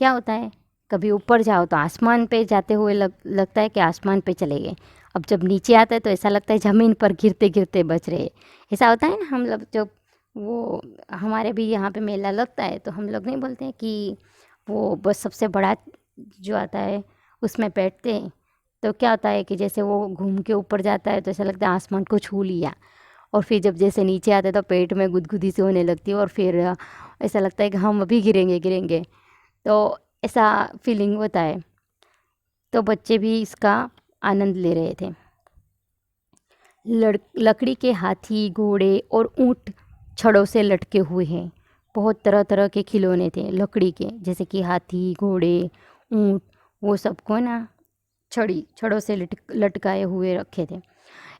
क्या होता है, कभी ऊपर जाओ तो आसमान पे जाते हुए लगता है कि आसमान पे चले गए। अब जब नीचे आता है तो ऐसा लगता है ज़मीन पर गिरते गिरते बच रहे। ऐसा होता है ना, हम लोग जब वो हमारे भी यहाँ पे मेला लगता है तो हम लोग नहीं बोलते हैं कि वो बस सबसे बड़ा जो आता है उसमें बैठते हैं। तो क्या होता है कि जैसे वो घूम के ऊपर जाता है तो ऐसा लगता है आसमान को छू लिया, और फिर जब जैसे नीचे आते तो पेट में गुदगुदी सी होने लगती है और फिर ऐसा लगता है कि हम अभी गिरेंगे। तो ऐसा फीलिंग होता है। तो बच्चे भी इसका आनंद ले रहे थे। लकड़ी के हाथी, घोड़े और ऊँट छड़ों से लटके हुए हैं। बहुत तरह तरह के खिलौने थे लकड़ी के, जैसे कि हाथी, घोड़े, ऊँट, वो सबको ना छड़ों से लटकाए हुए रखे थे।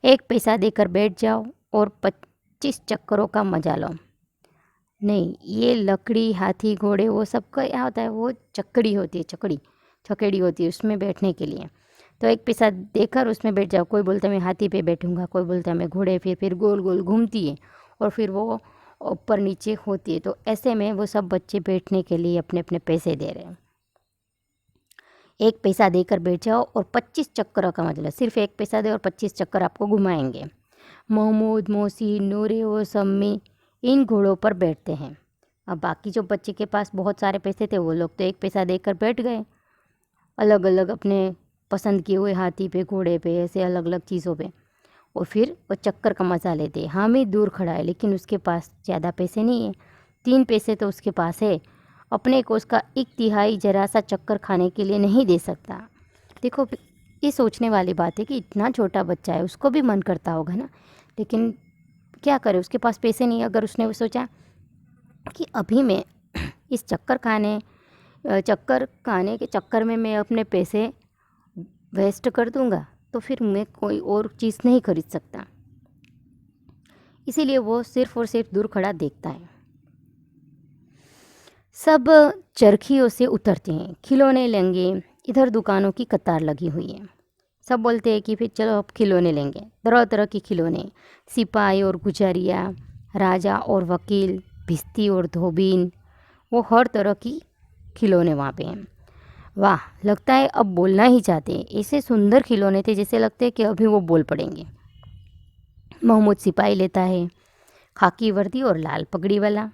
1 पैसा देकर बैठ जाओ और 25 चक्करों का मजा लो। नहीं, ये लकड़ी, हाथी, घोड़े वो सब का क्या होता है, वो चक्कड़ी होती है, छकड़ी होती है उसमें बैठने के लिए। तो 1 पैसा देकर उसमें बैठ जाओ। कोई बोलता है मैं हाथी पे बैठूंगा, कोई बोलता है मैं घोड़े, फिर गोल गोल घूमती है और फिर वो ऊपर नीचे होती है। तो ऐसे में वो सब बच्चे बैठने के लिए अपने अपने पैसे दे रहे हैं। 1 पैसा देकर बैठ जाओ और 25 चक्करों का मतलब, सिर्फ 1 पैसा दे और 25 चक्कर आपको घुमाएंगे। महमूद, मोहसिन, नूरे और सम्मी इन घोड़ों पर बैठते हैं। अब बाकी जो बच्चे के पास बहुत सारे पैसे थे वो लोग तो 1 पैसा देकर बैठ गए, अलग अलग अपने पसंद किए हुए हाथी पे, घोड़े पे, ऐसे अलग अलग चीज़ों पे, और फिर वो चक्कर का मज़ा लेते हैं। हामिद दूर खड़ा है, लेकिन उसके पास ज़्यादा पैसे नहीं है। 3 पैसे तो उसके पास है, अपने को उसका 1/3 जरा सा चक्कर खाने के लिए नहीं दे सकता। देखो, ये सोचने वाली बात है कि इतना छोटा बच्चा है, उसको भी मन करता होगा ना, लेकिन क्या करे, उसके पास पैसे नहीं। अगर उसने सोचा कि अभी मैं इस चक्कर खाने चक्कर खाने के चक्कर में मैं अपने पैसे वेस्ट कर दूंगा तो फिर मैं कोई और चीज़ नहीं खरीद सकता। इसीलिए वो सिर्फ और सिर्फ दूर खड़ा देखता है। सब चरखियों से उतरते हैं, खिलौने लेंगे। इधर दुकानों की कतार लगी हुई है। सब बोलते हैं कि फिर चलो अब खिलौने लेंगे। तरह तरह के खिलौने, सिपाही और गुजारिया, राजा और वकील, भिस्ती और धोबीन, वो हर तरह की खिलौने वहाँ पे हैं। वाह, लगता है अब बोलना ही चाहते हैं। ऐसे सुंदर खिलौने थे जैसे लगते हैं कि अभी वो बोल पड़ेंगे। महमूद सिपाही लेता है, खाकी वर्दी और लाल पगड़ी वाला,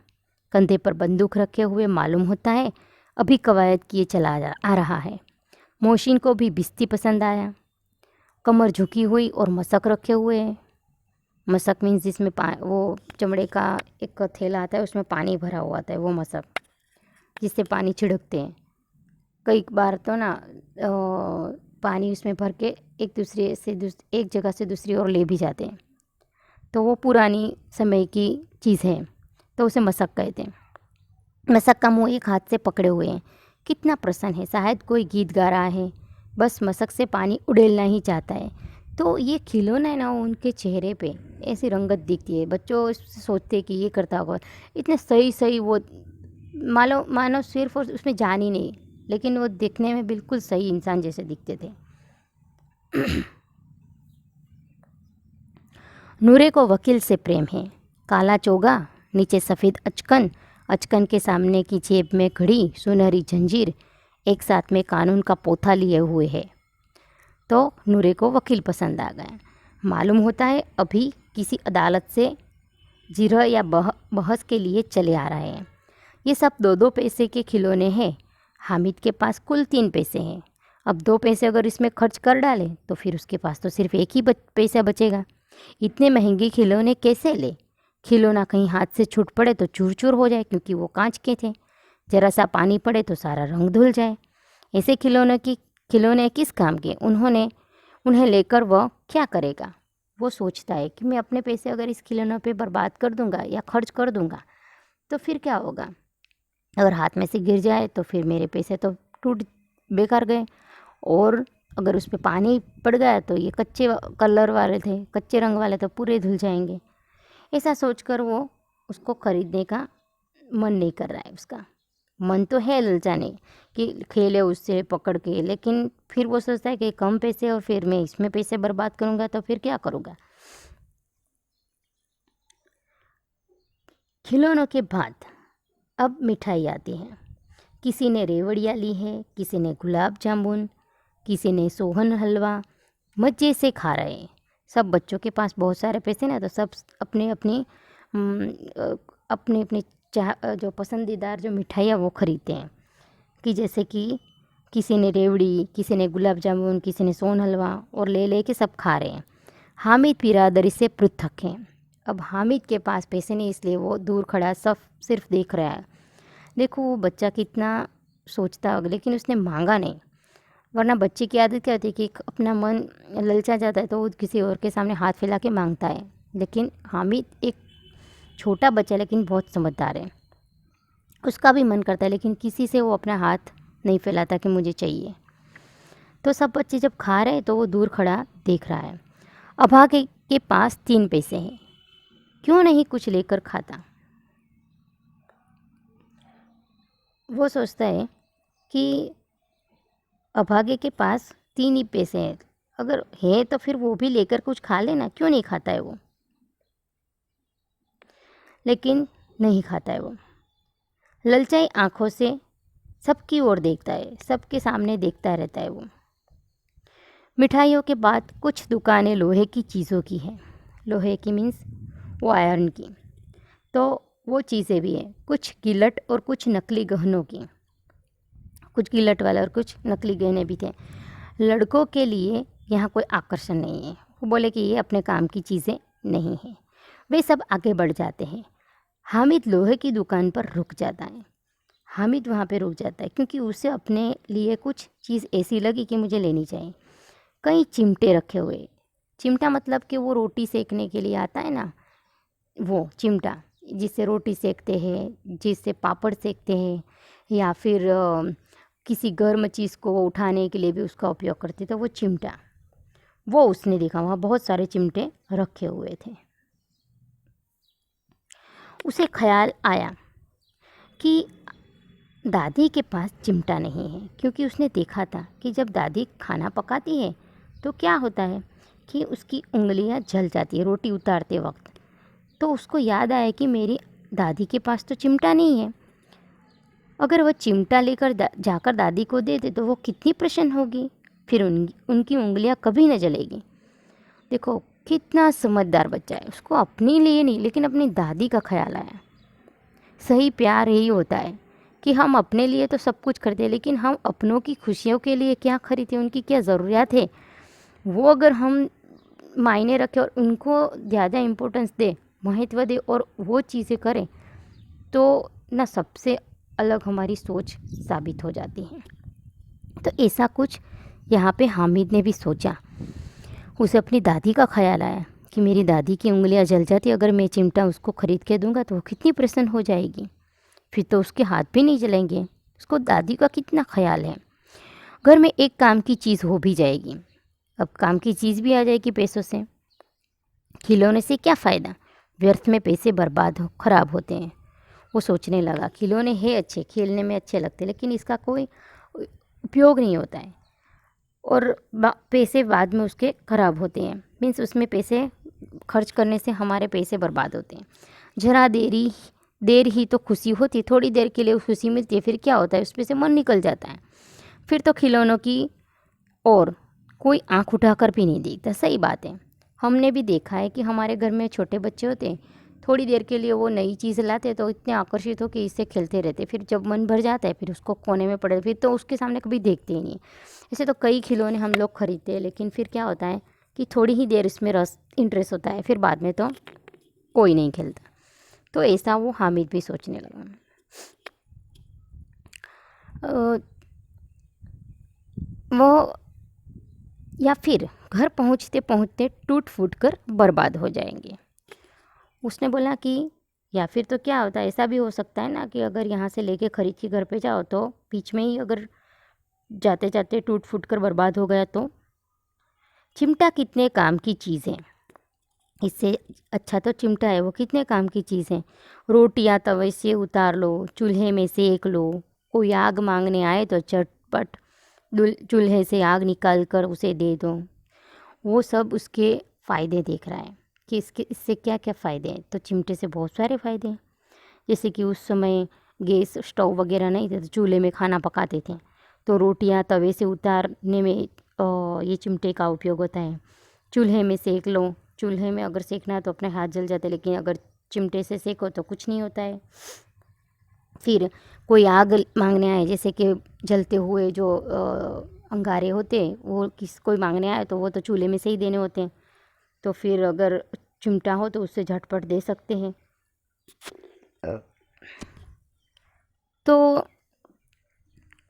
कंधे पर बंदूक रखे हुए मालूम होता है अभी कवायद किए आ रहा है। मोहसिन को भी भिस्ती पसंद आया, कमर झुकी हुई और मशक रखे हुए है। मशक मीन्स जिसमें वो चमड़े का एक थैला आता है, उसमें पानी भरा हुआ आता है, वो मशक जिससे पानी छिड़कते हैं। कई बार तो ना पानी उसमें भर के एक जगह से दूसरी ओर ले भी जाते हैं, तो वो पुरानी समय की चीज़ है, तो उसे मशक कहते हैं। मशक का मुंह एक हाथ से पकड़े हुए हैं, कितना प्रसन्न है, शायद कोई गीत गा रहा है, बस मशक से पानी उड़ेलना ही चाहता है। तो ये खिलौना है ना, उनके चेहरे पे ऐसी रंगत दिखती है। बच्चों सोचते कि ये करता होगा, इतने सही सही वो मानो सिर्फ और उसमें जान ही नहीं, लेकिन वो दिखने में बिल्कुल सही इंसान जैसे दिखते थे। नूरे को वकील से प्रेम है। काला चोगा, नीचे सफ़ेद अचकन, अचकन के सामने की जेब में घड़ी, सुनहरी जंजीर, एक साथ में कानून का पोथा लिए हुए है। तो नूरे को वकील पसंद आ गया। मालूम होता है अभी किसी अदालत से जिरह या बहस के लिए चले आ रहे हैं। ये सब 2-2 पैसे के खिलौने हैं। हामिद के पास कुल 3 पैसे हैं। अब 2 पैसे अगर इसमें खर्च कर डाले तो फिर उसके पास तो सिर्फ एक ही पैसा बचेगा। इतने महंगे खिलौने कैसे ले? खिलौना कहीं हाथ से छूट पड़े तो चूर चूर हो जाए, क्योंकि वो कांच के थे। जरा सा पानी पड़े तो सारा रंग धुल जाए। ऐसे खिलौने किस काम के? उन्हें लेकर वह क्या करेगा? वो सोचता है कि मैं अपने पैसे अगर इस खिलौनों पे बर्बाद कर दूंगा या खर्च कर दूंगा तो फिर क्या होगा? अगर हाथ में से गिर जाए तो फिर मेरे पैसे तो टूट बेकार गए, और अगर उस पर पानी पड़ गया तो ये कच्चे कलर वाले थे, कच्चे रंग वाले, तो पूरे धुल जाएंगे। ऐसा सोचकर वो उसको खरीदने का मन नहीं कर रहा है। उसका मन तो है ललचाने कि खेले उससे पकड़ के, लेकिन फिर वो सोचता है कि कम पैसे और फिर मैं इसमें पैसे बर्बाद करूँगा तो फिर क्या करूँगा। खिलौनों के बाद अब मिठाई आती है। किसी ने रेवड़ियाँ ली है, किसी ने गुलाब जामुन, किसी ने सोहन हलवा, मज़े से खा रहे हैं। सब बच्चों के पास बहुत सारे पैसे ना, तो सब अपने अपने जो पसंदीदार जो मिठाइयाँ वो खरीदते हैं, कि जैसे कि किसी ने रेवड़ी, किसी ने गुलाब जामुन, किसी ने सोहन हलवा, और ले के सब खा रहे हैं। हामिद बिरादरी से पृथक हैं। अब हामिद के पास पैसे नहीं, इसलिए वो दूर खड़ा सब सिर्फ देख रहा है। देखो वो बच्चा कितना सोचता होगा, लेकिन उसने मांगा नहीं। वरना बच्चे की आदत क्या होती है कि अपना मन ललचा जाता है तो वो किसी और के सामने हाथ फैला के मांगता है। लेकिन हामिद एक छोटा बच्चा लेकिन बहुत समझदार है। उसका भी मन करता है, लेकिन किसी से वो अपना हाथ नहीं फैलाता कि मुझे चाहिए। तो सब बच्चे जब खा रहे हैं तो वो दूर खड़ा देख रहा है। अभा के पास 3 पैसे हैं, क्यों नहीं कुछ लेकर खाता। वो सोचता है कि अभागे के पास 3 ही पैसे हैं, अगर है तो फिर वो भी लेकर कुछ खा लेना, क्यों नहीं खाता है वो। लेकिन नहीं खाता है वो। ललचाई आंखों से सबकी ओर देखता है, सबके सामने देखता रहता है वो। मिठाइयों के बाद कुछ दुकानें लोहे की चीज़ों की हैं। लोहे की मीन्स वो आयरन की। तो वो चीज़ें भी हैं, कुछ गिलट और कुछ नकली गहनों की। कुछ गिलट वाले और कुछ नकली गहने भी थे। लड़कों के लिए यहाँ कोई आकर्षण नहीं है। वो बोले कि ये अपने काम की चीज़ें नहीं हैं। वे सब आगे बढ़ जाते हैं। हामिद लोहे की दुकान पर रुक जाता है। हामिद वहाँ पे रुक जाता है क्योंकि उसे अपने लिए कुछ चीज़ ऐसी लगी कि मुझे लेनी चाहिए। कई चिमटे रखे हुए। चिमटा मतलब कि वो रोटी सेकने के लिए आता है ना, वो चिमटा जिससे रोटी सेकते हैं, जिससे पापड़ सेकते हैं, या फिर किसी गर्म चीज़ को वो उठाने के लिए भी उसका उपयोग करते थे, वो चिमटा। वो उसने देखा, वहाँ बहुत सारे चिमटे रखे हुए थे। उसे ख्याल आया कि दादी के पास चिमटा नहीं है, क्योंकि उसने देखा था कि जब दादी खाना पकाती है तो क्या होता है कि उसकी उंगलियां जल जाती है रोटी उतारते वक्त। तो उसको याद आया कि मेरी दादी के पास तो चिमटा नहीं है। अगर वो चिमटा लेकर जाकर दादी को दे दे तो वो कितनी प्रसन्न होगी, फिर उनकी उंगलियां कभी न जलेगी। देखो कितना समझदार बच्चा है, उसको अपने लिए नहीं लेकिन अपनी दादी का ख्याल आया। सही प्यार यही होता है कि हम अपने लिए तो सब कुछ करते हैं, लेकिन हम अपनों की खुशियों के लिए क्या खरीदते, उनकी क्या ज़रूरियात है, वो अगर हम मायने रखें और उनको ज़्यादा इम्पोर्टेंस दे, महत्व दे और वो चीज़ें करें तो ना सबसे अलग हमारी सोच साबित हो जाती है। तो ऐसा कुछ यहाँ पे हामिद ने भी सोचा। उसे अपनी दादी का ख्याल आया कि मेरी दादी की उंगलियां जल जाती, अगर मैं चिमटा उसको ख़रीद के दूंगा तो वो कितनी प्रसन्न हो जाएगी, फिर तो उसके हाथ भी नहीं जलेंगे। उसको दादी का कितना ख्याल है। घर में एक काम की चीज़ हो भी जाएगी। अब काम की चीज़ भी आ जाएगी पैसों से। खिलौने से क्या फ़ायदा, व्यर्थ में पैसे बर्बाद हो खराब होते हैं। वो सोचने लगा खिलौने हैं अच्छे, खेलने में अच्छे लगते, लेकिन इसका कोई उपयोग नहीं होता है और पैसे बाद में उसके ख़राब होते हैं। मीन्स उसमें पैसे खर्च करने से हमारे पैसे बर्बाद होते हैं। जरा देर ही तो खुशी होती, थोड़ी देर के लिए खुशी मिलती है, फिर क्या होता है उसमें से मन निकल जाता है, फिर तो खिलौनों की और कोई आंख उठाकर भी नहीं देखता। सही बात है, हमने भी देखा है कि हमारे घर में छोटे बच्चे होते हैं, थोड़ी देर के लिए वो नई चीज़ लाते तो इतने आकर्षित हो कि इससे खेलते रहते, फिर जब मन भर जाता है फिर उसको कोने में पड़े, फिर तो उसके सामने कभी देखते ही नहीं। ऐसे तो कई खिलौने हम लोग खरीदते हैं, लेकिन फिर क्या होता है कि थोड़ी ही देर इसमें इंटरेस्ट होता है, फिर बाद में तो कोई नहीं खेलता। तो ऐसा वो हामिद भी सोचने लगा। वो या फिर घर पहुंचते पहुंचते टूट फूट कर बर्बाद हो जाएंगे। उसने बोला कि या फिर तो क्या होता है, ऐसा भी हो सकता है ना कि अगर यहाँ से लेके खरीद के घर पे जाओ तो बीच में ही अगर जाते जाते टूट फूट कर बर्बाद हो गया तो। चिमटा कितने काम की चीज़ है, इससे अच्छा तो चिमटा है, वो कितने काम की चीज़ है। रोटियां तवे से उतार लो, चूल्हे में सेक लो, कोई आग मांगने आए तो चटपट चूल्हे से आग निकाल कर उसे दे दो। वो सब उसके फ़ायदे देख रहा है कि इससे क्या क्या फ़ायदे हैं। तो चिमटे से बहुत सारे फ़ायदे हैं, जैसे कि उस समय गैस स्टोव वगैरह नहीं थे तो चूल्हे में खाना पकाते थे, तो रोटियां तवे से उतारने में ये चिमटे का उपयोग होता है। चूल्हे में सेक लो, चूल्हे में अगर सेकना है तो अपने हाथ जल जाते, लेकिन अगर चिमटे से सेको तो कुछ नहीं होता है। फिर कोई आग मांगने आए, जैसे कि जलते हुए जो अंगारे होते हैं वो कोई मांगने आए तो वो तो चूल्हे में से ही देने होते हैं, तो फिर अगर चिमटा हो तो उससे झटपट दे सकते हैं। तो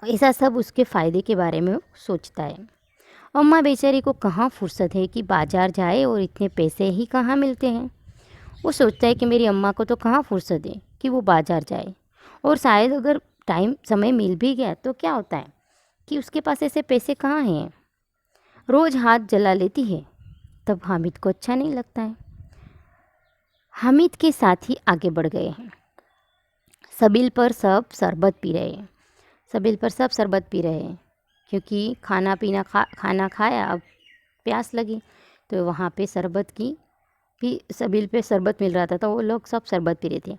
ऐसा सब उसके फ़ायदे के बारे में सोचता है। अम्मा बेचारी को कहाँ फुर्सत है कि बाज़ार जाए और इतने पैसे ही कहाँ मिलते हैं। वो सोचता है कि मेरी अम्मा को तो कहाँ फुर्सत है कि वो बाज़ार जाए, और शायद अगर समय मिल भी गया तो क्या होता है कि उसके पास ऐसे पैसे कहाँ हैं। रोज़ हाथ जला लेती है, तब हामिद को अच्छा नहीं लगता है। हामिद के साथ ही आगे बढ़ गए हैं। सबील पर सब शरबत पी रहे हैं, सबील पर सब शरबत पी रहे हैं, क्योंकि खाना खाया, अब प्यास लगी, तो वहाँ पे शरबत की भी सबील पे शरबत मिल रहा था, तो वो लोग सब शरबत पी रहे थे।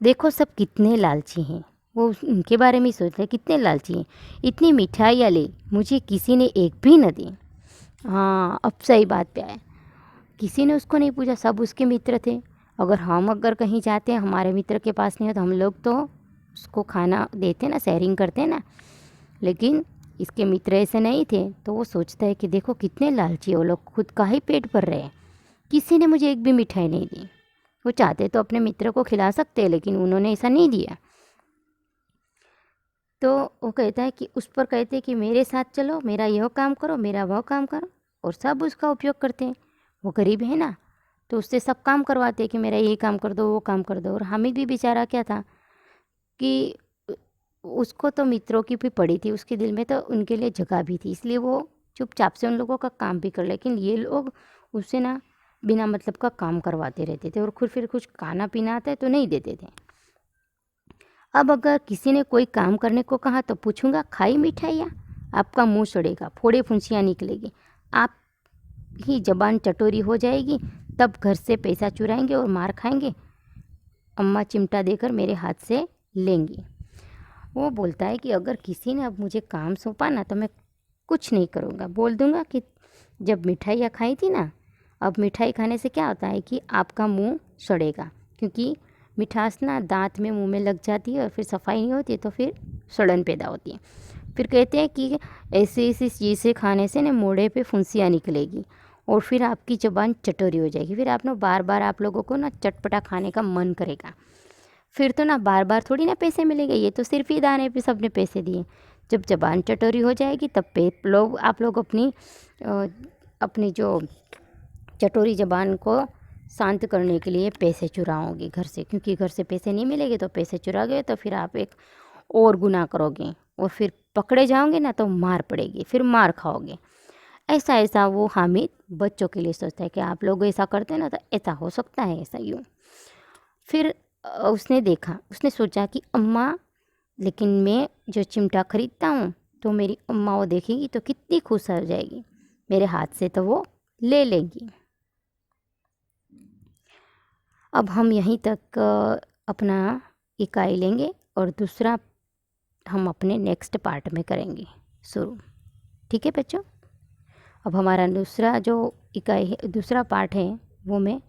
देखो सब कितने लालची हैं, वो उनके बारे में ही सोच रहे कितने लालची हैं, इतनी मिठाइयाँ ले, मुझे किसी ने एक भी न दी। हाँ, अब सही बात पे आया, किसी ने उसको नहीं पूछा, सब उसके मित्र थे। अगर कहीं जाते हैं, हमारे मित्र के पास नहीं है तो हम लोग तो उसको खाना देते ना, शेयरिंग करते ना, लेकिन इसके मित्र ऐसे नहीं थे। तो वो सोचता है कि देखो कितने लालची, वो लोग खुद का ही पेट भर रहे हैं, किसी ने मुझे एक भी मिठाई नहीं दी। वो चाहते तो अपने मित्र को खिला सकते हैं, लेकिन उन्होंने ऐसा नहीं दिया। तो वो कहता है कि उस पर कहते हैं कि मेरे साथ चलो, मेरा यह काम करो, मेरा वह काम करो, और सब उसका उपयोग करते हैं। वो गरीब है ना, तो उससे सब काम करवाते हैं कि मेरा ये काम कर दो, वो काम कर दो। और हामिद भी बेचारा क्या था कि उसको तो मित्रों की भी पड़ी थी, उसके दिल में तो उनके लिए जगह भी थी, इसलिए वो चुपचाप से उन लोगों का काम भी कर, लेकिन ये लोग उससे ना बिना मतलब का काम करवाते रहते थे और खुद फिर कुछ खाना पीना आता है तो नहीं देते थे। अब अगर किसी ने कोई काम करने को कहा तो पूछूंगा, खाई मिठाइयाँ? आपका मुंह सड़ेगा, फोड़े फुंसियाँ निकलेगी, आप ही जबान चटोरी हो जाएगी, तब घर से पैसा चुराएंगे और मार खाएंगे, अम्मा चिमटा देकर मेरे हाथ से लेंगी। वो बोलता है कि अगर किसी ने अब मुझे काम सौंपा ना तो मैं कुछ नहीं करूँगा, बोल दूँगा कि जब मिठाइयाँ खाई थी ना, अब मिठाई खाने से क्या होता है कि आपका मुंह सड़ेगा, क्योंकि मिठास ना दांत में मुंह में लग जाती है और फिर सफाई नहीं होती तो फिर सड़न पैदा होती है। फिर कहते हैं कि ऐसी ऐसी चीज़ें खाने से ना मोड़े पे फुंसियाँ निकलेगी और फिर आपकी ज़बान चटोरी हो जाएगी, फिर आप ना बार बार आप लोगों को ना चटपटा खाने का मन करेगा, फिर तो ना बार बार थोड़ी ना पैसे मिलेंगे, ये तो सिर्फ ही दाने पे सबने पैसे दिए। जब ज़बान चटोरी हो जाएगी तब पे लोग आप लोग अपनी जो चटोरी ज़बान को शांत करने के लिए पैसे चुराओगे घर से, क्योंकि घर से पैसे नहीं मिलेंगे तो पैसे चुरा गए तो फिर आप एक और गुनाह करोगे और फिर पकड़े जाओगे ना तो मार पड़ेगी, फिर मार खाओगे। ऐसा ऐसा वो हामिद बच्चों के लिए सोचता है कि आप लोग ऐसा करते हैं ना तो ऐसा हो सकता है, ऐसा यूँ। फिर उसने देखा, उसने सोचा कि अम्मा, लेकिन मैं जो चिमटा खरीदता हूँ तो मेरी अम्मा वो देखेगी तो कितनी खुश हो जाएगी, मेरे हाथ से तो वो ले लेंगी। अब हम यहीं तक अपना इकाई लेंगे और दूसरा हम अपने नेक्स्ट पार्ट में करेंगे शुरू। ठीक है बच्चों, अब हमारा दूसरा जो इकाई है, दूसरा पार्ट है, वो मैं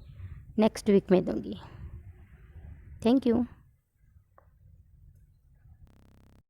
नेक्स्ट वीक में दूंगी। Thank you.